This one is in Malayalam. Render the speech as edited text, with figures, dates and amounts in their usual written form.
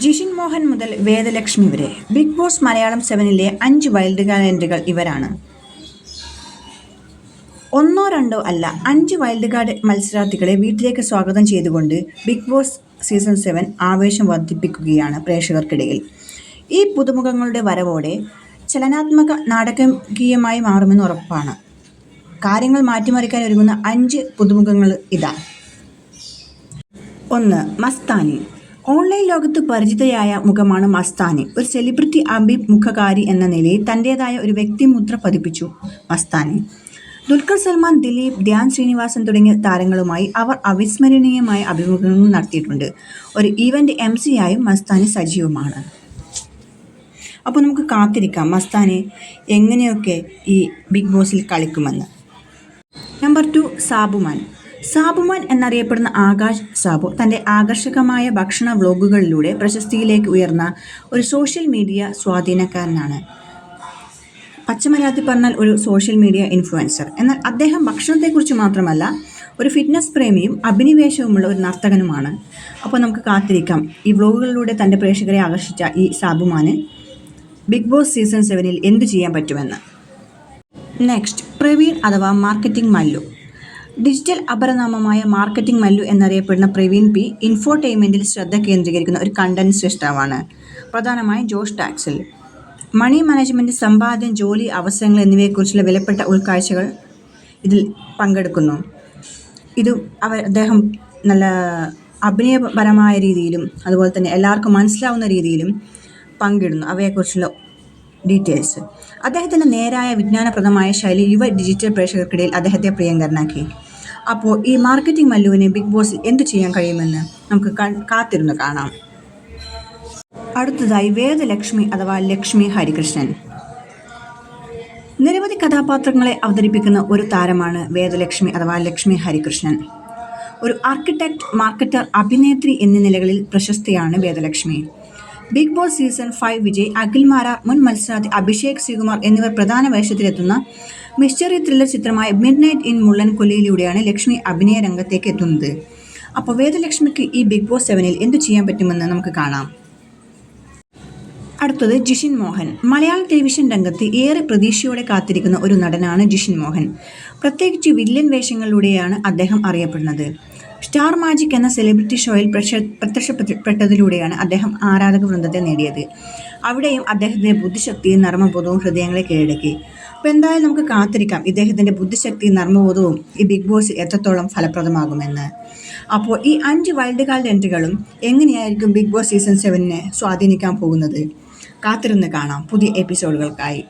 ജിഷിൻ മോഹൻ മുതൽ വേദലക്ഷ്മി വരെ ബിഗ് ബോസ് മലയാളം 7-ലെ 5 വൈൽഡ് കാർഡ് എൻട്രികൾ ഇവരാണ്. ഒന്നോ രണ്ടോ അല്ല, 5 വൈൽഡ് കാർഡ് മത്സരാർത്ഥികളെ വീട്ടിലേക്ക് സ്വാഗതം ചെയ്തുകൊണ്ട് ബിഗ് ബോസ് സീസൺ 7 ആവേശം വർദ്ധിപ്പിക്കുകയാണ് പ്രേക്ഷകർക്കിടയിൽ. ഈ പുതുമുഖങ്ങളുടെ വരവോടെ ചലനാത്മക നാടകീയമായി മാറുമെന്ന് ഉറപ്പാണ്. കാര്യങ്ങൾ മാറ്റിമറിക്കാൻ ഒരുങ്ങുന്ന 5 പുതുമുഖങ്ങൾ ഇതാ. 1. മസ്താനി. ഓൺലൈൻ ലോകത്ത് പരിചിതയായ മുഖമാണ് മസ്താനി. ഒരു സെലിബ്രിറ്റി അഭിമുഖകാരി എന്ന നിലയിൽ തൻ്റേതായ ഒരു വ്യക്തിമുദ്ര പതിപ്പിച്ചു മസ്താനി. ദുൽഖർ സൽമാൻ, ദിലീപ്, ധ്യാൻ ശ്രീനിവാസൻ തുടങ്ങിയ താരങ്ങളുമായി അവർ അവിസ്മരണീയമായ അഭിമുഖങ്ങൾ നടത്തിയിട്ടുണ്ട്. ഒരു ഈവൻ്റ് MC-യായും മസ്താനി സജീവമാണ്. അപ്പോൾ നമുക്ക് കാത്തിരിക്കാം മസ്താനി എങ്ങനെയൊക്കെ ഈ ബിഗ് ബോസിൽ കളിക്കുമെന്ന്. നമ്പർ 2. സാബുമാൻ. സാബുമാൻ എന്നറിയപ്പെടുന്ന ആകാശ് സാബു തൻ്റെ ആകർഷകമായ ഭക്ഷണ വ്ലോഗുകളിലൂടെ പ്രശസ്തിയിലേക്ക് ഉയർന്ന ഒരു സോഷ്യൽ മീഡിയ സ്വാധീനക്കാരനാണ്. പച്ചമലയാളത്തിൽ പറഞ്ഞാൽ ഒരു സോഷ്യൽ മീഡിയ ഇൻഫ്ലുവൻസർ. എന്നാൽ അദ്ദേഹം ഭക്ഷണത്തെക്കുറിച്ച് മാത്രമല്ല, ഒരു ഫിറ്റ്നസ് പ്രേമിയും അഭിനിവേശവുമുള്ള ഒരു നർത്തകനുമാണ്. അപ്പോൾ നമുക്ക് കാത്തിരിക്കാം ഈ വ്ലോഗുകളിലൂടെ തൻ്റെ പ്രേക്ഷകരെ ആകർഷിച്ച ഈ സാബുമാന് ബിഗ് ബോസ് സീസൺ 7-ൽ എന്തു ചെയ്യാൻ പറ്റുമെന്ന്. നെക്സ്റ്റ്, പ്രവീൺ അഥവാ മാർക്കറ്റിംഗ് മല്ലു. ഡിജിറ്റൽ അപരനാമമായ മാർക്കറ്റിംഗ് മല്ലു എന്നറിയപ്പെടുന്ന പ്രവീൺ പി ഇൻഫോർടൈൻമെൻറ്റിൽ ശ്രദ്ധ കേന്ദ്രീകരിക്കുന്ന ഒരു കണ്ടന്റ് സൃഷ്ടാവാണ്. പ്രധാനമായും ജോഷ് ടാക്സിൽ മണി മാനേജ്മെൻറ്റ്, സമ്പാദ്യം, ജോലി അവസരങ്ങൾ എന്നിവയെക്കുറിച്ചുള്ള വിലപ്പെട്ട ഉൾക്കാഴ്ചകൾ ഇതിൽ പങ്കെടുക്കുന്നു. അദ്ദേഹം നല്ല അഭിനയപരമായ രീതിയിലും അതുപോലെ തന്നെ എല്ലാവർക്കും മനസ്സിലാവുന്ന രീതിയിലും പങ്കിടുന്നു അവയെക്കുറിച്ചുള്ള ഡീറ്റെയിൽസ്. അദ്ദേഹത്തിൻ്റെ നേരായ വിജ്ഞാനപ്രദമായ ശൈലി യുവ ഡിജിറ്റൽ പ്രേക്ഷകർക്കിടയിൽ അദ്ദേഹത്തെ പ്രിയങ്കരനാക്കി. അപ്പോൾ ഈ മാർക്കറ്റിംഗ് മല്ലുവിന് ബിഗ് ബോസിൽ എന്തു ചെയ്യാൻ കഴിയുമെന്ന് നമുക്ക് കാത്തിരുന്ന് കാണാം. അടുത്തതായി വേദലക്ഷ്മി അഥവാ ലക്ഷ്മി ഹരികൃഷ്ണൻ. നിരവധി കഥാപാത്രങ്ങളെ അവതരിപ്പിക്കുന്ന ഒരു താരമാണ് വേദലക്ഷ്മി അഥവാ ലക്ഷ്മി ഹരികൃഷ്ണൻ. ഒരു ആർക്കിടെക്ട്, മാർക്കറ്റർ, അഭിനേത്രി എന്നീ നിലകളിൽ പ്രശസ്തയാണ് Vedalakshmi. Big Boss season 5 Vijay, Akhil Marar, മുൻ മത്സരാർത്ഥി അഭിഷേക് ശ്രീകുമാർ എന്നിവർ പ്രധാന വേഷത്തിലെത്തുന്ന മിസ്റ്ററി ത്രില്ലർ ചിത്രമായ മിഡ്നൈറ്റ് ഇൻ മുള്ളൻകൊല്ലിയിലൂടെയാണ് ലക്ഷ്മി അഭിനയ രംഗത്തേക്ക് എത്തുന്നത്. അപ്പോൾ വേദലക്ഷ്മിക്ക് ഈ ബിഗ് ബോസ് 7-ൽ എന്തു ചെയ്യാൻ പറ്റുമെന്ന് നമുക്ക് കാണാം. അടുത്തത് ജിഷിൻ മോഹൻ. മലയാളം ടെലിവിഷൻ രംഗത്ത് ഏറെ പ്രതീക്ഷയോടെ കാത്തിരിക്കുന്ന ഒരു നടനാണ് ജിഷിൻ മോഹൻ. പ്രത്യേകിച്ച് വില്ലൻ വേഷങ്ങളിലൂടെയാണ് അദ്ദേഹം അറിയപ്പെടുന്നത്. സ്റ്റാർ മാജിക് എന്ന സെലിബ്രിറ്റി ഷോയിൽ പ്രത്യക്ഷപ്പെട്ടതിലൂടെയാണ് അദ്ദേഹം ആരാധക വൃന്ദത്തെ നേടിയത്. അവിടെയും അദ്ദേഹത്തിൻ്റെ ബുദ്ധിശക്തിയും നർമ്മബോധവും ഹൃദയങ്ങളെ കീഴടക്കി. അപ്പോൾ എന്തായാലും നമുക്ക് കാത്തിരിക്കാം ഇദ്ദേഹത്തിൻ്റെ ബുദ്ധിശക്തിയും നർമ്മബോധവും ഈ ബിഗ് ബോസിൽ എത്രത്തോളം ഫലപ്രദമാകുമെന്ന്. അപ്പോൾ ഈ 5 വൈൽഡ് കാർഡ് എൻട്രികളും എങ്ങനെയായിരിക്കും ബിഗ് ബോസ് സീസൺ 7-നെ സ്വാധീനിക്കാൻ പോകുന്നത്? കാത്തിരുന്ന് കാണാം പുതിയ എപ്പിസോഡുകൾക്കായി.